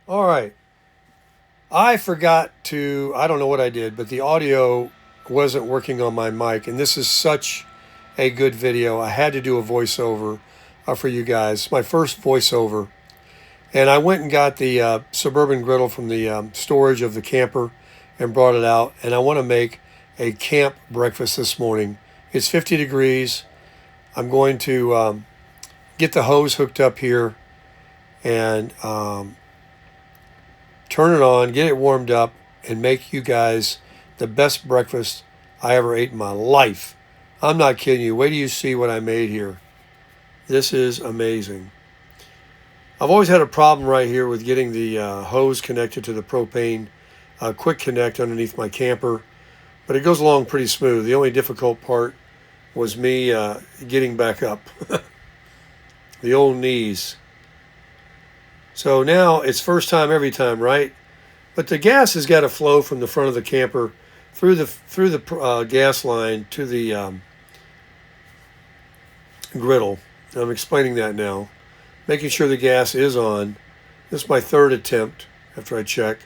All right. I forgot to, I don't know what I did, but the audio wasn't working on my mic. And this is such a good video. I had to do a voiceover for you guys. My first voiceover. And I went and got the Suburban griddle from the storage of the camper and brought it out. And I want to make a camp breakfast this morning. It's 50 degrees. I'm going to get the hose hooked up here and turn it on, get it warmed up, and make you guys the best breakfast I ever ate in my life. I'm not kidding you. Wait till you see what I made here. This is amazing. I've always had a problem right here with getting the hose connected to the propane quick connect underneath my camper, but it goes along pretty smooth. The only difficult part was me getting back up. The old knees. So now it's first time every time, right? But the gas has got to flow from the front of the camper through the gas line to the griddle. I'm explaining that now. Making sure the gas is on. This is my third attempt after I check.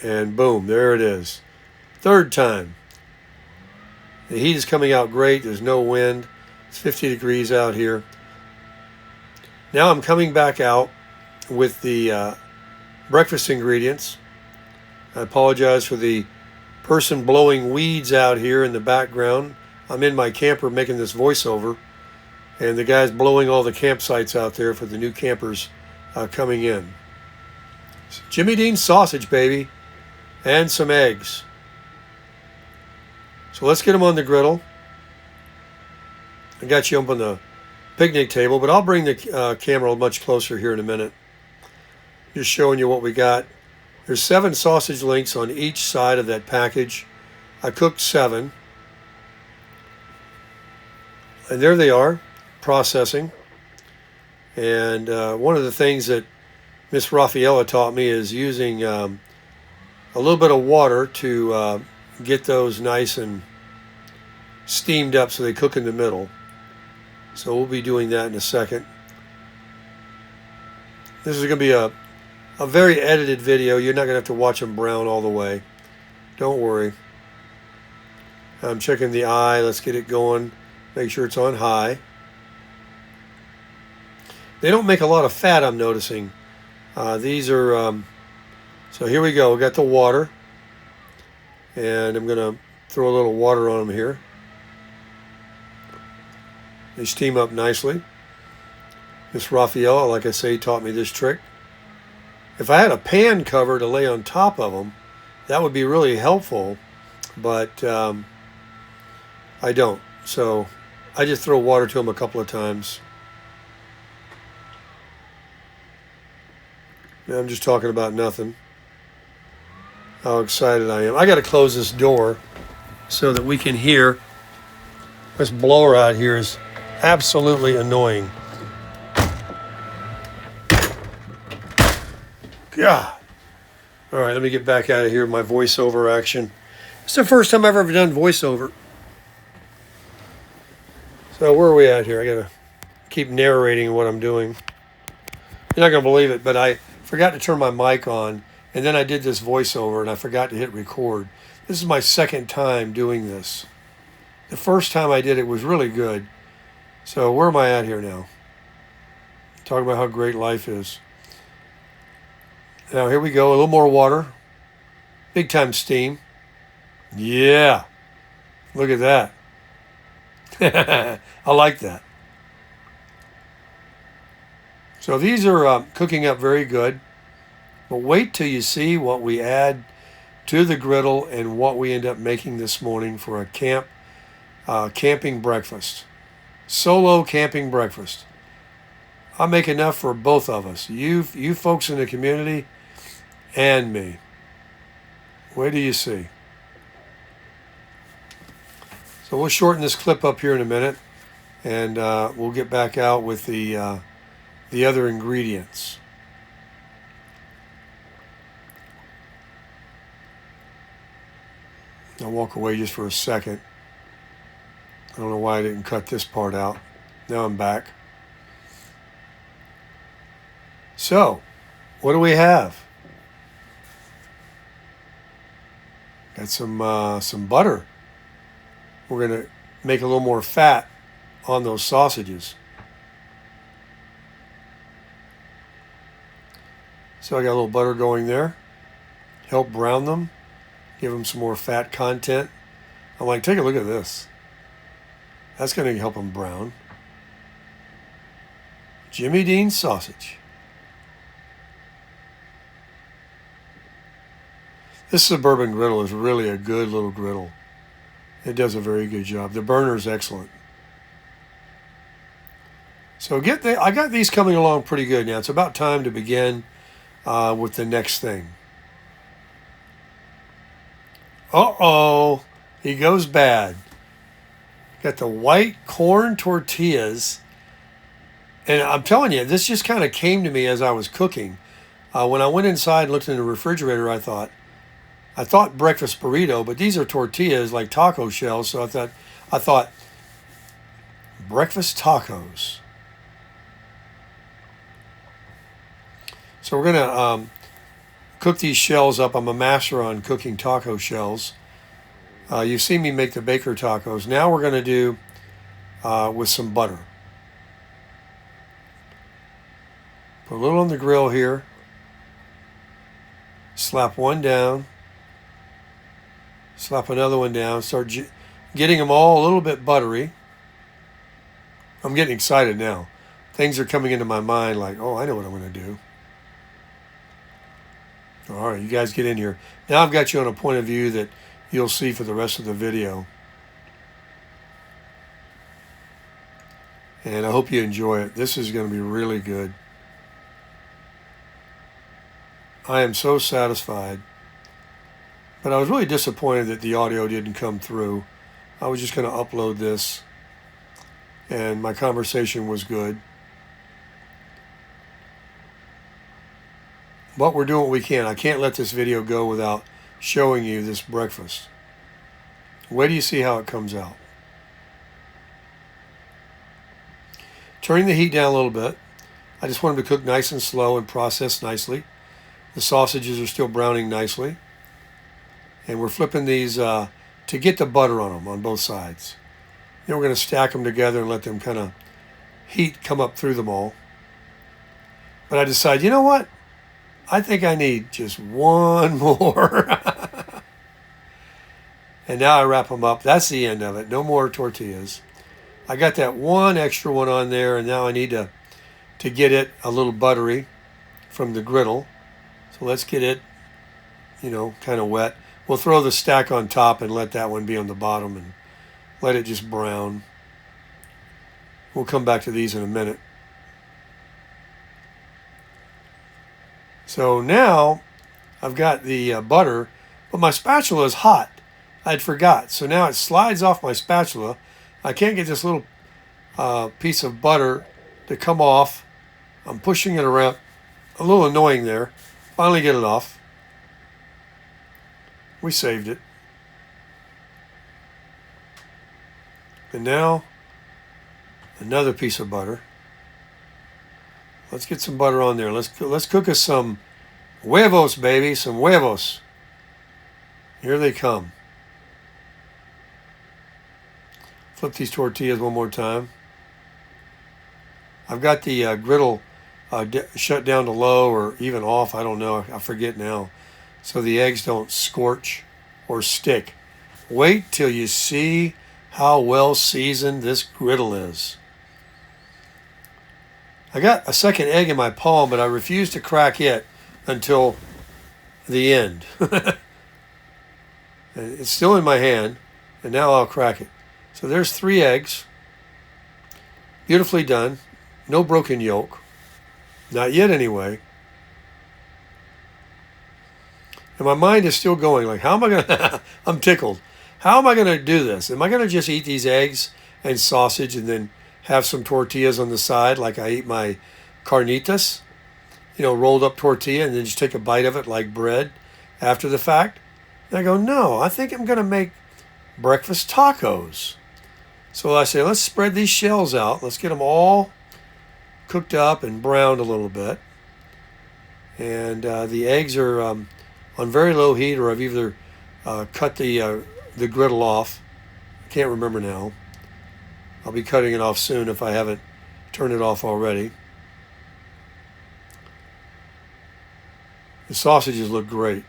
And boom, there it is. Third time. The heat is coming out great. There's no wind. It's 50 degrees out here. Now I'm coming back out with the breakfast ingredients. I apologize for the person blowing weeds out here in the background. I'm in my camper making this voiceover, and the guy's blowing all the campsites out there for the new campers coming in. Jimmy Dean sausage, baby, and some eggs. So let's get them on the griddle. I got you up on the picnic table, but I'll bring the camera much closer here in a minute. Just showing you what we got. There's 7 sausage links on each side of that package. I cooked 7. And there they are, processing. And one of the things that Miss Raffaella taught me is using a little bit of water to get those nice and steamed up so they cook in the middle. So we'll be doing that in a second. This is going to be a very edited video. You're not going to have to watch them brown all the way. Don't worry. I'm checking the eye. Let's get it going. Make sure it's on high. They don't make a lot of fat, I'm noticing. These are, so here we go. We got the water. And I'm going to throw a little water on them here. They steam up nicely. Miss Raffaella, like I say, taught me this trick. If I had a pan cover to lay on top of them, that would be really helpful, but I don't. So I just throw water to them a couple of times. Now I'm just talking about nothing. How excited I am. I got to close this door so that we can hear. This blower out here is absolutely annoying. God. All right, let me get back out of here. My voiceover action. It's the first time I've ever done voiceover. So where are we at here? I got to keep narrating what I'm doing. You're not going to believe it, but I forgot to turn my mic on, and then I did this voiceover, and I forgot to hit record. This is my second time doing this. The first time I did it was really good. So where am I at here now? Talking about how great life is. Now here we go, a little more water. Big time steam. Yeah. Look at that. I like that. So these are cooking up very good. But wait till you see what we add to the griddle and what we end up making this morning for a camping breakfast. Solo camping breakfast. I make enough for both of us. You folks in the community and me. Wait till you see. So we'll shorten this clip up here in a minute, and we'll get back out with the other ingredients. I'll walk away just for a second. I don't know why I didn't cut this part out. Now I'm back. So, what do we have? Got some butter. We're going to make a little more fat on those sausages. So I got a little butter going there. Help brown them. Give them some more fat content. I'm like, take a look at this. That's going to help them brown. Jimmy Dean sausage. This Suburban griddle is really a good little griddle. It does a very good job. The burner is excellent. So I got these coming along pretty good now. It's about time to begin with the next thing. Uh-oh, he goes bad. Got the white corn tortillas. And I'm telling you, this just kind of came to me as I was cooking. When I went inside and looked in the refrigerator, I thought breakfast burrito, but these are tortillas like taco shells. So I thought breakfast tacos. So we're gonna cook these shells up. I'm a master on cooking taco shells. You've seen me make the baker tacos. Now we're gonna do with some butter. Put a little on the grill here. Slap one down. Slap another one down. Start getting them all a little bit buttery. I'm getting excited now. Things are coming into my mind like, oh, I know what I'm going to do. All right, you guys get in here. Now I've got you on a point of view that you'll see for the rest of the video. And I hope you enjoy it. This is going to be really good. I am so satisfied. But I was really disappointed that the audio didn't come through. I was just going to upload this. And my conversation was good. But we're doing what we can. I can't let this video go without showing you this breakfast. Wait till you see how it comes out. Turning the heat down a little bit. I just want them to cook nice and slow and process nicely. The sausages are still browning nicely. And we're flipping these to get the butter on them on both sides. Then we're going to stack them together and let them kind of heat come up through them all. But I decided, you know what? I think I need just one more. And now I wrap them up. That's the end of it. No more tortillas. I got that one extra one on there, and now I need to get it a little buttery from the griddle. So let's get it, kind of wet. We'll throw the stack on top and let that one be on the bottom and let it just brown. We'll come back to these in a minute. So now I've got the butter, but my spatula is hot. I'd forgot. So now it slides off my spatula. I can't get this little piece of butter to come off. I'm pushing it around. A little annoying there. Finally get it off. We saved it. And now another piece of butter. Let's get some butter on there. Let's cook us some huevos, baby. Some huevos. Here they come. Flip these tortillas one more time. I've got the griddle shut down to low or even off. I don't know. I forget now. So the eggs don't scorch or stick. Wait till you see how well seasoned this griddle is. I got a second egg in my palm, but I refuse to crack it until the end. It's still in my hand, and now I'll crack it. So there's 3 eggs. Beautifully done. No broken yolk. Not yet, anyway. And my mind is still going like, how am I going to... I'm tickled. How am I going to do this? Am I going to just eat these eggs and sausage and then have some tortillas on the side like I eat my carnitas? Rolled up tortilla and then just take a bite of it like bread after the fact? And I go, no, I think I'm going to make breakfast tacos. So I say, let's spread these shells out. Let's get them all cooked up and browned a little bit. And the eggs are on very low heat, or I've either cut the griddle off. I can't remember now. I'll be cutting it off soon if I haven't turned it off already. The sausages look great.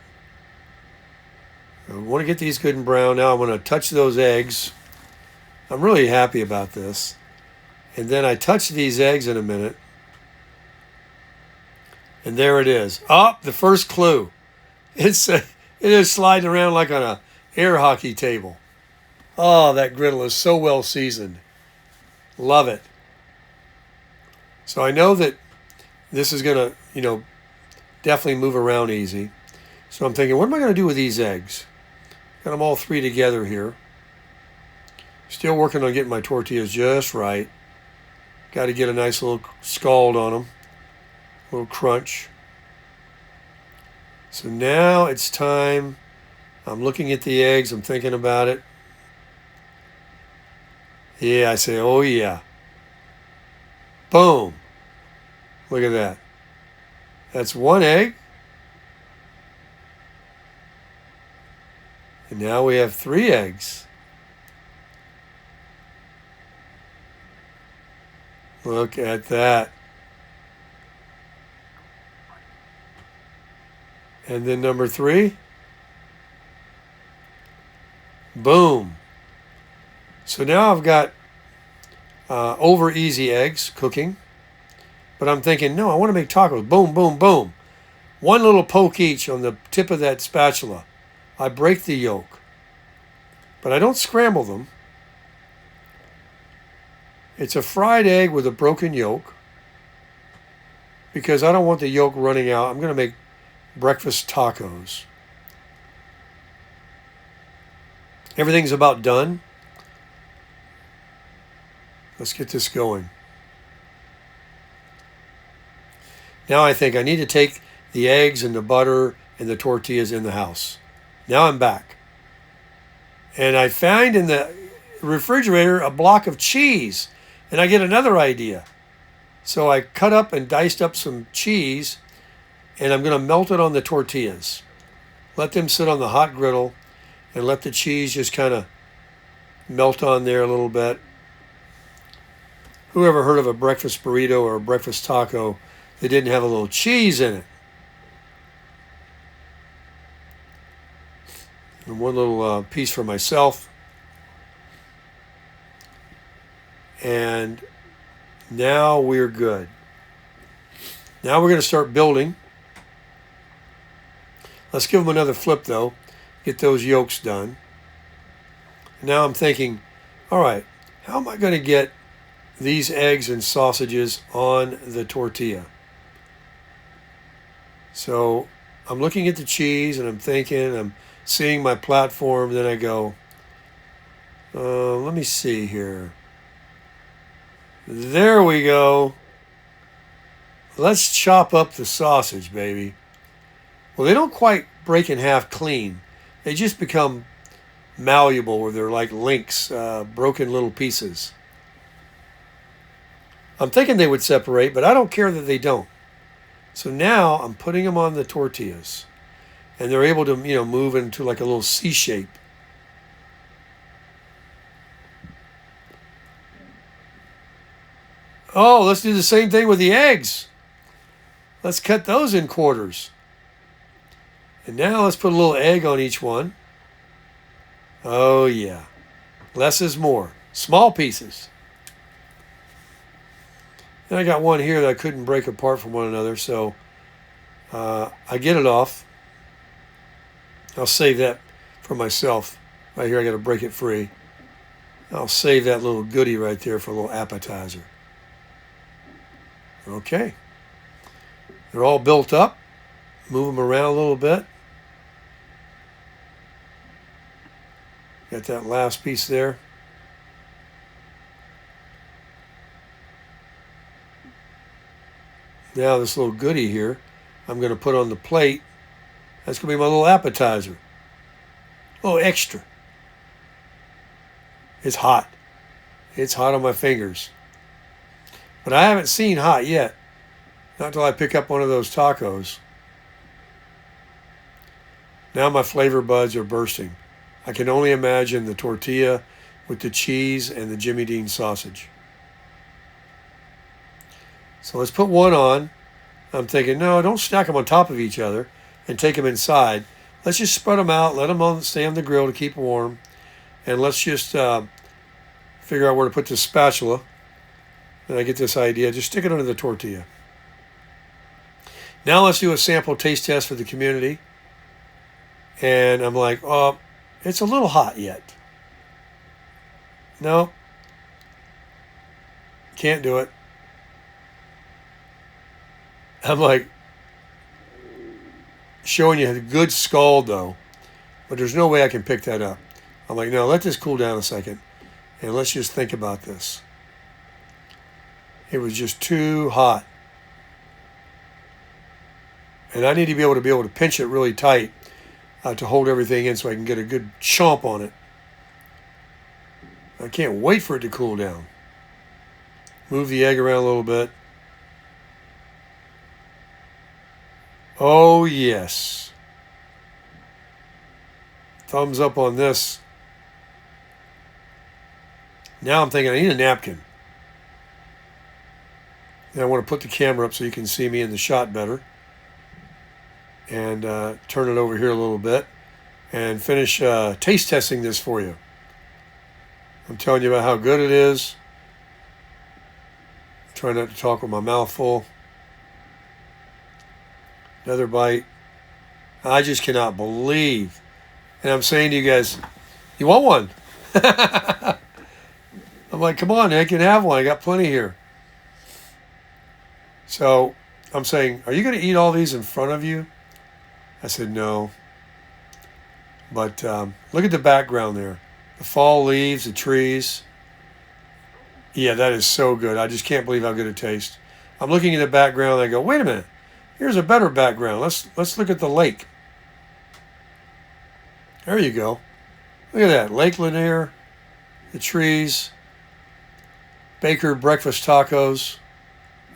I want to get these good and brown. Now I'm going to touch those eggs. I'm really happy about this. And then I touch these eggs in a minute. And there it is. Oh, the first clue. It is sliding around like on a air hockey table. Oh, that griddle is so well seasoned. Love it. So I know that this is going to, definitely move around easy. So I'm thinking, what am I going to do with these eggs? Got them all three together here. Still working on getting my tortillas just right. Got to get a nice little scald on them. A little crunch. So now it's time. I'm looking at the eggs. I'm thinking about it. Yeah, I say, oh yeah. Boom. Look at that. That's one egg. And now we have 3 eggs. Look at that. And then number 3. Boom. So now I've got over easy eggs cooking. But I'm thinking, no, I want to make tacos. Boom, boom, boom. One little poke each on the tip of that spatula. I break the yolk. But I don't scramble them. It's a fried egg with a broken yolk. Because I don't want the yolk running out. I'm going to make breakfast tacos. Everything's about done. Let's get this going. Now I think I need to take the eggs and the butter and the tortillas in the house. Now I'm back. And I find in the refrigerator a block of cheese. And I get another idea. So I cut up and diced up some cheese. And I'm going to melt it on the tortillas. Let them sit on the hot griddle. And let the cheese just kind of melt on there a little bit. Who ever heard of a breakfast burrito or a breakfast taco that didn't have a little cheese in it? And one little piece for myself. And now we're good. Now we're going to start building. Let's give them another flip though. Get those yolks done. Now I'm thinking, all right, how am I going to get these eggs and sausages on the tortilla? So I'm looking at the cheese and I'm thinking, I'm seeing my platform. Then I go, let me see here. There we go. Let's chop up the sausage, baby. Well, they don't quite break in half clean. They just become malleable, where they're like links, broken little pieces. I'm thinking they would separate, but I don't care that they don't. So now I'm putting them on the tortillas. And they're able to, move into like a little C shape. Oh, let's do the same thing with the eggs. Let's cut those in quarters. And now let's put a little egg on each one. Oh, yeah. Less is more. Small pieces. Then I got one here that I couldn't break apart from one another, so I get it off. I'll save that for myself. Right here, I got to break it free. I'll save that little goodie right there for a little appetizer. Okay. They're all built up. Move them around a little bit. Got that last piece there. Now this little goodie here, I'm going to put on the plate. That's going to be my little appetizer. Oh, extra. It's hot. It's hot on my fingers. But I haven't seen hot yet. Not until I pick up one of those tacos. Now my flavor buds are bursting. I can only imagine the tortilla with the cheese and the Jimmy Dean sausage. So let's put one on. I'm thinking, no, don't stack them on top of each other and take them inside. Let's just spread them out, let them stay on the grill to keep warm, and let's just figure out where to put this spatula. And I get this idea, just stick it under the tortilla. Now let's do a sample taste test for the community. And I'm like, oh, it's a little hot yet. No, can't do it. I'm like, showing you a good scald though, but there's no way I can pick that up. I'm like, no, let this cool down a second, and let's just think about this. It was just too hot. And I need to be able to pinch it really tight to hold everything in so I can get a good chomp on it. I can't wait for it to cool down. Move the egg around a little bit. Oh, yes. Thumbs up on this. Now I'm thinking I need a napkin. And I want to put the camera up so you can see me in the shot better. And turn it over here a little bit. And finish taste testing this for you. I'm telling you about how good it is. Try not to talk with my mouth full. Another bite. I just cannot believe. And I'm saying to you guys, you want one? I'm like, come on, I can have one. I got plenty here. So I'm saying, are you going to eat all these in front of you? I said, no. But look at the background there. The fall leaves, the trees. Yeah, that is so good. I just can't believe how good it tastes. I'm looking at the background and I go, wait a minute. Here's a better background. Let's look at the lake. There you go. Look at that. Lake Lanier, the trees, Baker breakfast tacos.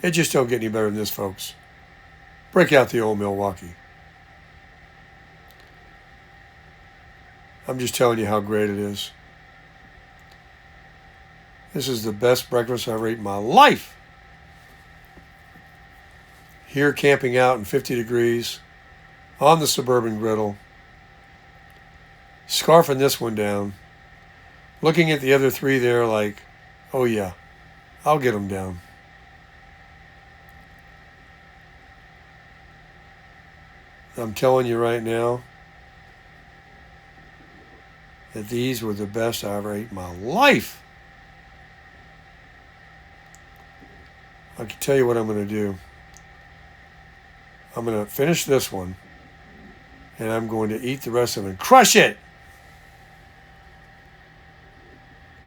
It just don't get any better than this, folks. Break out the old Milwaukee. I'm just telling you how great it is. This is the best breakfast I've ever eaten in my life. Here camping out in 50 degrees on the suburban griddle. Scarfing this one down. Looking at the other three there like, oh yeah, I'll get them down. I'm telling you right now that these were the best I ever ate in my life. I can tell you what I'm going to do. I'm going to finish this one, and I'm going to eat the rest of it and crush it.